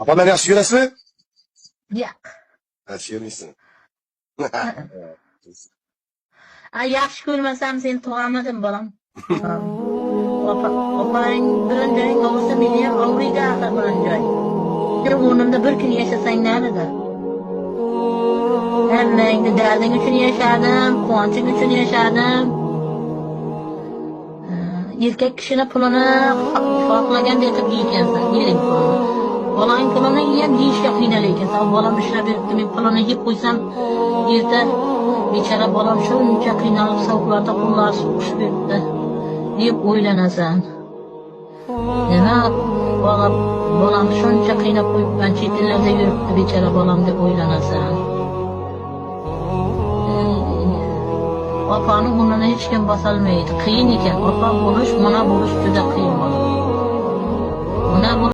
Apalar yaxshi ko'rasizmi? Yo'q. Yaxshi ko'rmaysiz. Yaxshi ko'rmasam sen tug'amadim bolam. Opang bilan joying olsa meni ham olmaydi axir bilan joy. Sen o'rnimda bir kun yashasang naridir? Hammangni darding uchun yashadim, quvonching uchun yashadim. Erkak kishini pulini xohlagandek qilib yeykansan, yering pulini. Bolang pulini yeb yeyishga qiynalar ekansan. Bolam ishlab beribdi, men pulini yeb qo'ysam, erta bechora bolam shuncha qiynalib sovuqlarda qo'llari suqishib yuribdi deb o'ylanasan. Nima bolam shuncha qiynab qo'yibman, chet ellarda yuribdi bechora bolam deb o'ylanasan. Opani o'rnini hech kim bosolmaydi. Qiyin ekan. Opa bo'lish, ona bo'lish juda qiyin.